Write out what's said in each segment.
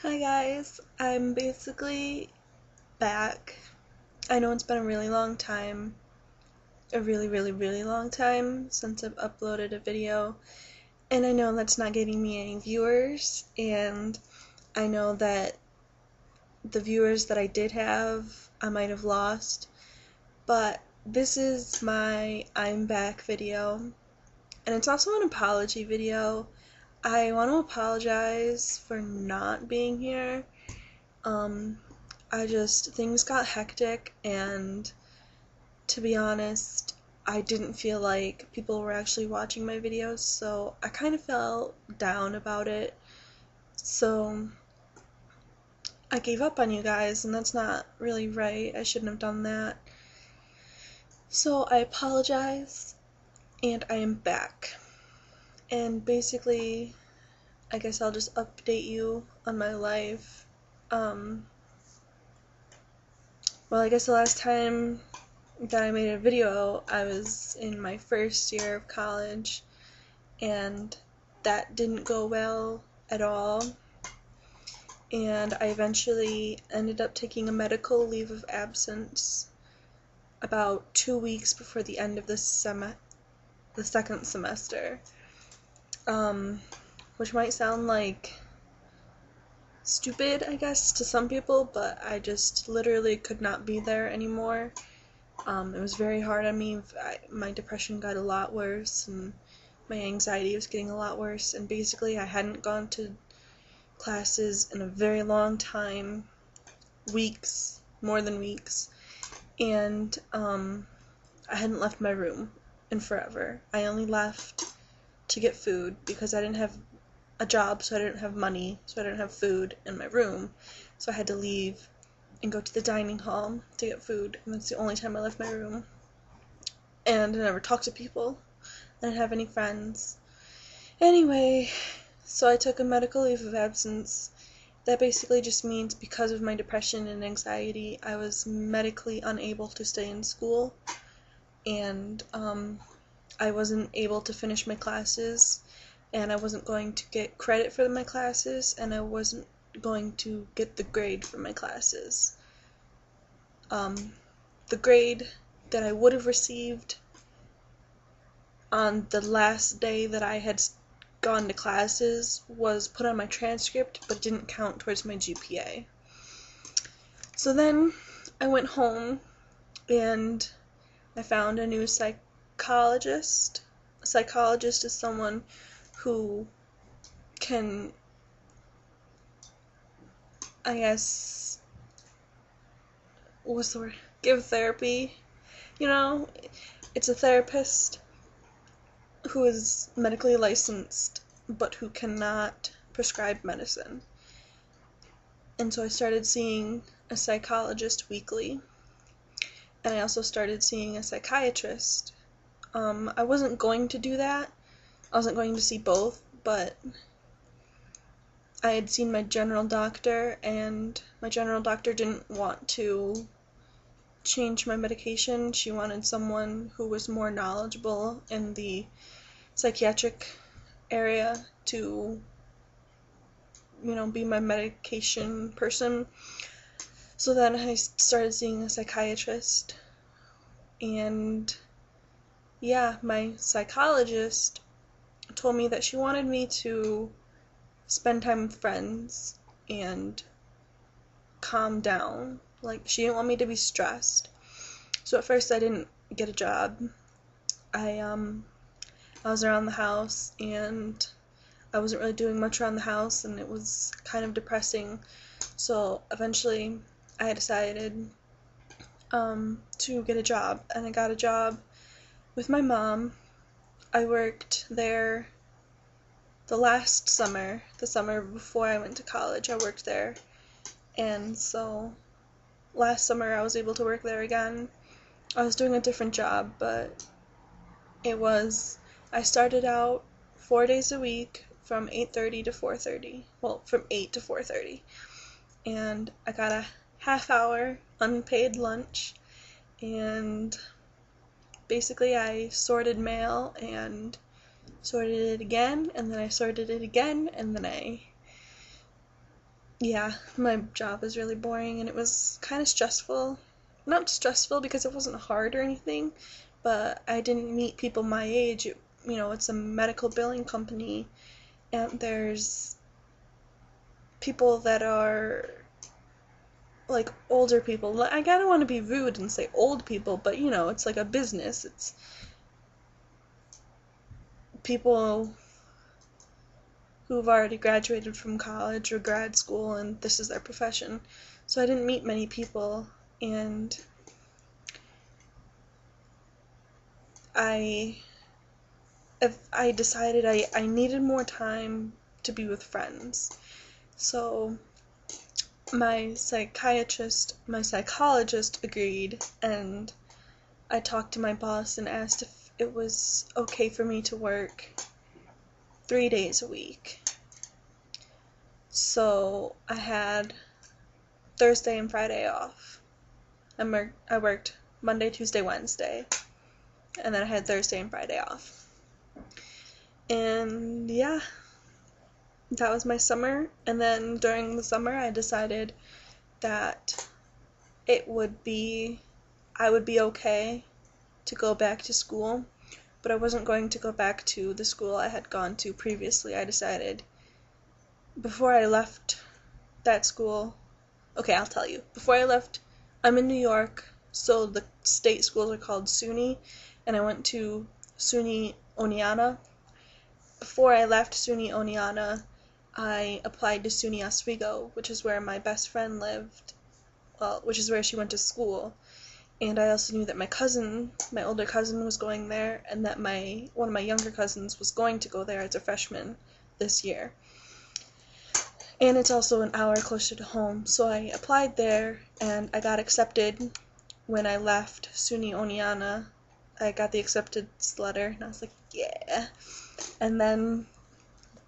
Hi guys, I'm basically back. I know it's been a really long time, a really long time since I've uploaded a video, and I know that's not getting me any viewers, and I know that the viewers that I did have, I might have lost, but this is my I'm back video, and it's also an apology video. I want to apologize for not being here. Um, things got hectic, and to be honest, I didn't feel like people were actually watching my videos, so I kind of felt down about it. So I gave up on you guys, and that's not really right. I shouldn't have done that. So I apologize, and I am back. And basically, I guess I'll just update you on my life. Well, I guess the last time that I made a video, I was in my first year of college, and that didn't go well at all. And I eventually ended up taking a medical leave of absence about 2 weeks before the end of the second semester. Which might sound like stupid, I guess, to some people, but I just literally could not be there anymore. It was very hard on me. My depression got a lot worse, and my anxiety was getting a lot worse, and basically I hadn't gone to classes in a very long time, weeks, more than weeks, and I hadn't left my room in forever. I only left to get food because I didn't have a job, so I didn't have money, so I didn't have food in my room, so I had to leave and go to the dining hall to get food, and that's the only time I left my room. And I never talked to people. I didn't have any friends. Anyway, so I took a medical leave of absence. That basically just means because of my depression and anxiety, I was medically unable to stay in school, and I wasn't able to finish my classes, and I wasn't going to get credit for my classes, and I wasn't going to get the grade for my classes. The grade that I would have received on the last day that I had gone to classes was put on my transcript, but didn't count towards my GPA. So then I went home and I found a new psychologist. A psychologist is someone who can, I guess, what's the word? Give therapy. You know, it's a therapist who is medically licensed but who cannot prescribe medicine. And so I started seeing a psychologist weekly, and I also started seeing a psychiatrist. I wasn't going to do that. I wasn't going to see both, but I had seen my general doctor, and my general doctor didn't want to change my medication. She wanted someone who was more knowledgeable in the psychiatric area to, be my medication person. So then I started seeing a psychiatrist, and yeah, my psychologist told me that she wanted me to spend time with friends and calm down. Like, she didn't want me to be stressed. So at first I didn't get a job. I was around the house, and I wasn't really doing much around the house, and it was kind of depressing. So eventually I decided to get a job, and I got a job with my mom. I worked there the last summer, the summer before I went to college. I worked there, and so last summer I was able to work there again. I was doing a different job, but I started out 4 days a week from 8:30 to 4:30. Well, from 8 to 4:30. And I got a half-hour unpaid lunch, and basically I sorted mail and sorted it again, and then I sorted it again, and then I yeah, my job was really boring and it was kind of stressful. Not stressful because it wasn't hard or anything, but I didn't meet people my age. It's a medical billing company, and there's people that are like older people. I don't want to be rude and say old people, but it's like a business. It's people who've already graduated from college or grad school and this is their profession. So I didn't meet many people, and I I decided I needed more time to be with friends. So my psychologist agreed, and I talked to my boss and asked if it was okay for me to work 3 days a week. So I had Thursday and Friday off. I worked Monday, Tuesday, Wednesday, and then I had Thursday and Friday off. And yeah, that was my summer. And then during the summer, I decided that I would be okay to go back to school, but I wasn't going to go back to the school I had gone to previously. I decided before I left that school. Okay, I'll tell you. Before I left, I'm in New York, so the state schools are called SUNY, and I went to SUNY Oneonta. Before I left SUNY Oneonta, I applied to SUNY Oswego, which is where my best friend lived, which is where she went to school. And I also knew that my older cousin was going there, and that one of my younger cousins was going to go there as a freshman this year. And it's also an hour closer to home, so I applied there, and I got accepted. When I left SUNY Oneonta, I got the acceptance letter, and I was like, yeah. And then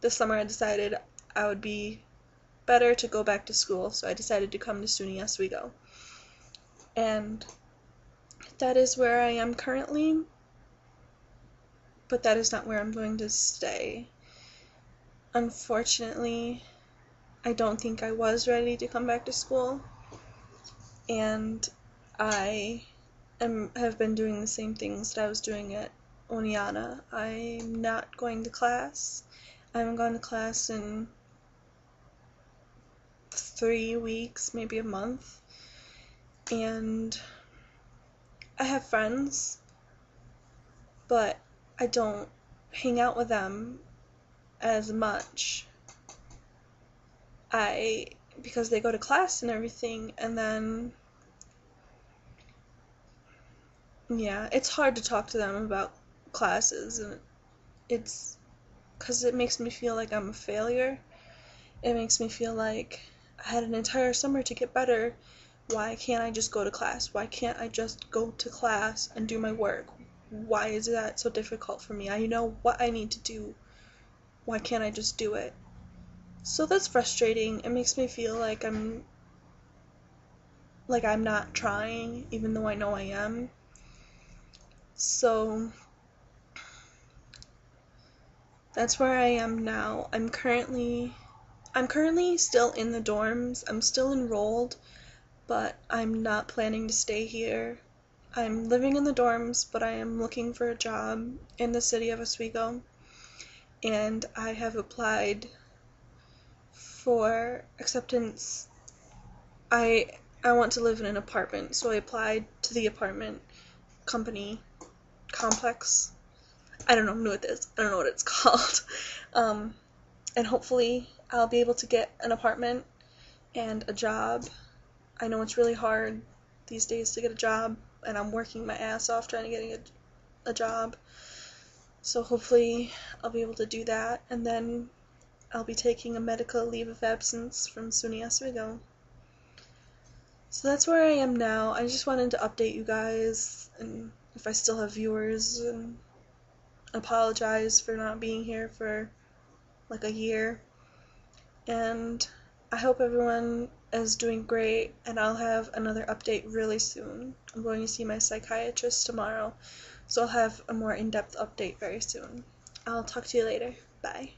this summer I decided I would be better to go back to school, so I decided to come to SUNY Oswego. And that is where I am currently, but that is not where I'm going to stay. Unfortunately, I don't think I was ready to come back to school, and I have been doing the same things that I was doing at Oneonta. I'm not going to class. I haven't gone to class in 3 weeks, maybe a month, and I have friends, but I don't hang out with them as much. Because they go to class and everything, and then yeah, it's hard to talk to them about classes, and it's because it makes me feel like I'm a failure. It makes me feel like I had an entire summer to get better. Why can't I just go to class? Why can't I just go to class and do my work? Why is that so difficult for me? I know what I need to do. Why can't I just do it? So that's frustrating. It makes me feel like I'm not trying, even though I know I am. So that's where I am now. I'm currently still in the dorms. I'm still enrolled, but I'm not planning to stay here. I'm living in the dorms, but I am looking for a job in the city of Oswego, and I have applied for acceptance. I want to live in an apartment, so I applied to the apartment company complex. I don't know what it is. I don't know what it's called. And hopefully I'll be able to get an apartment and a job. I know it's really hard these days to get a job, and I'm working my ass off trying to get a job. So hopefully I'll be able to do that, and then I'll be taking a medical leave of absence from SUNY Oswego. So that's where I am now. I just wanted to update you guys, and if I still have viewers, and apologize for not being here for like a year. And I hope everyone is doing great, and I'll have another update really soon. I'm going to see my psychiatrist tomorrow, so I'll have a more in-depth update very soon. I'll talk to you later. Bye.